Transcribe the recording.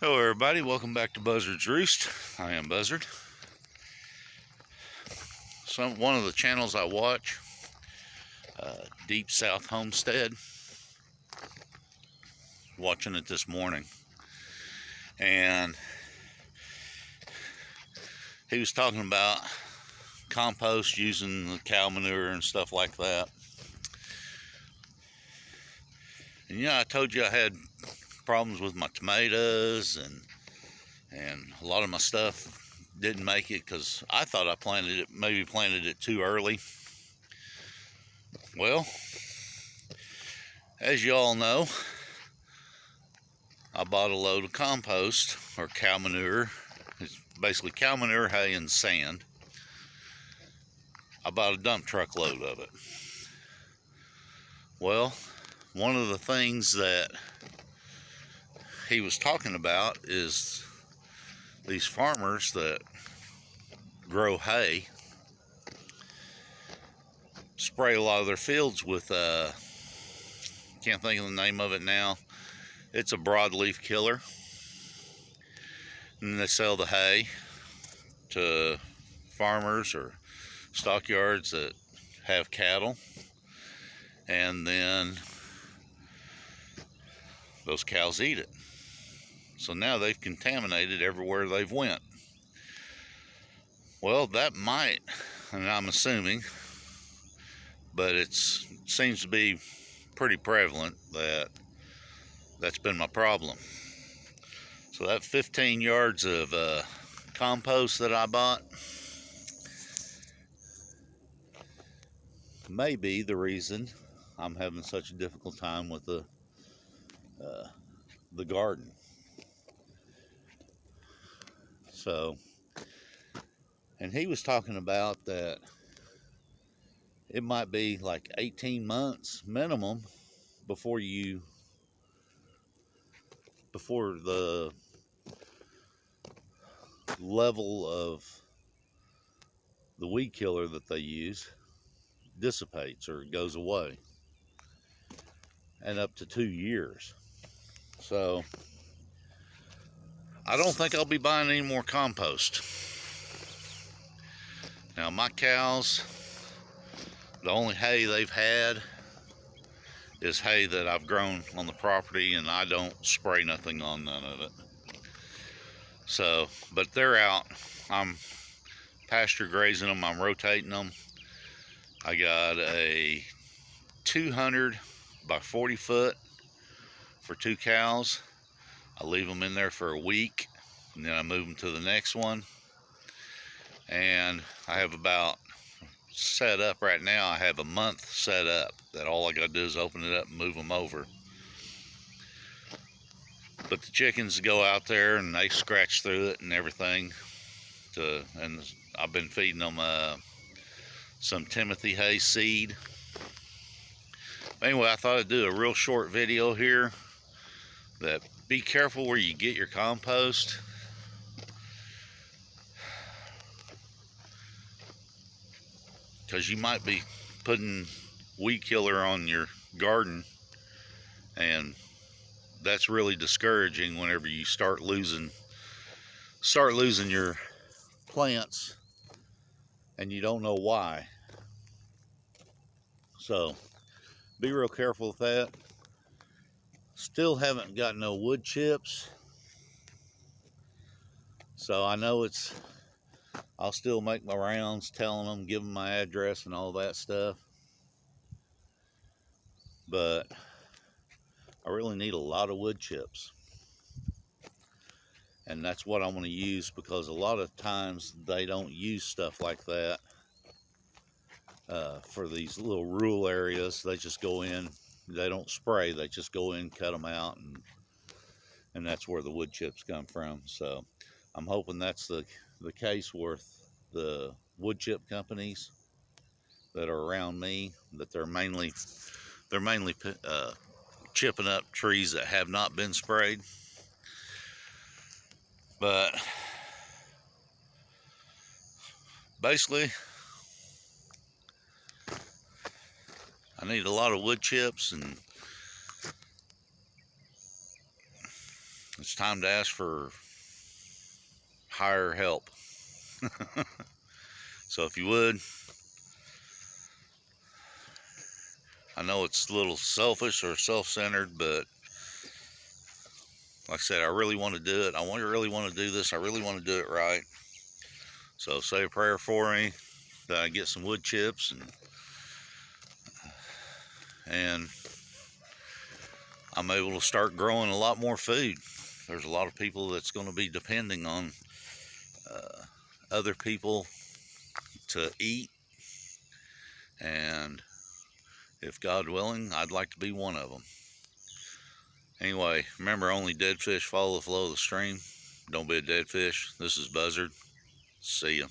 Hello everybody, welcome back to Buzzard-Roost. I am Buzzard. One of the channels I watch, Deep South Homestead, watching it this morning, and he was talking about compost using the cow manure and stuff like that. And I told you I had problems with my tomatoes and a lot of my stuff didn't make it because I thought I maybe planted it too early. Well, as you all know, I bought a load of compost, or cow manure. It's basically cow manure, hay, and sand. I bought a dump truck load of it. Well, one of the things that he was talking about is these farmers that grow hay spray a lot of their fields with can't think of the name of it now. It's a broadleaf killer, and they sell the hay to farmers or stockyards that have cattle, and then those cows eat it. So now they've contaminated everywhere they've went. Well, that might, and I'm assuming, but it seems to be pretty prevalent that that's been my problem. So that 15 yards of compost that I bought may be the reason I'm having such a difficult time with the garden. So, and he was talking about that it might be like 18 months minimum before the level of the weed killer that they use dissipates or goes away, and up to 2 years. So I don't think I'll be buying any more compost. Now my cows, the only hay they've had is hay that I've grown on the property, and I don't spray nothing on none of it. So, but they're out. I'm pasture grazing them, I'm rotating them. I got a 200 by 40 foot for 2 cows. I leave them in there for a week, and then I move them to the next one. And I have about set up right now, I have a month set up that all I gotta do is open it up and move them over. But the chickens go out there and they scratch through it and everything. And I've been feeding them some Timothy hay seed. Anyway, I thought I'd do a real short video here that be careful where you get your compost. Because you might be putting weed killer on your garden, and that's really discouraging whenever you start losing your plants and you don't know why. So be real careful with that. Still haven't got no wood chips, so I know I'll still make my rounds telling them, give them my address and all that stuff, but I really need a lot of wood chips. And that's what I'm going to use, because a lot of times they don't use stuff like that for these little rural areas. They just go in, they don't spray, they just go in, cut them out, and that's where the wood chips come from. So I'm hoping that's the case with the wood chip companies that are around me, that they're mainly chipping up trees that have not been sprayed. But basically, I need a lot of wood chips, and it's time to ask for higher help. So if you would, I know it's a little selfish or self-centered, but like I said, I really want to do it. Really want to do this. I really want to do it right. So say a prayer for me that I get some wood chips and I'm able to start growing a lot more food. There's a lot of people that's going to be depending on other people to eat, and if God willing, I'd like to be one of them. Anyway, remember, only dead fish follow the flow of the stream. Don't be a dead fish. This is Buzzard. See ya.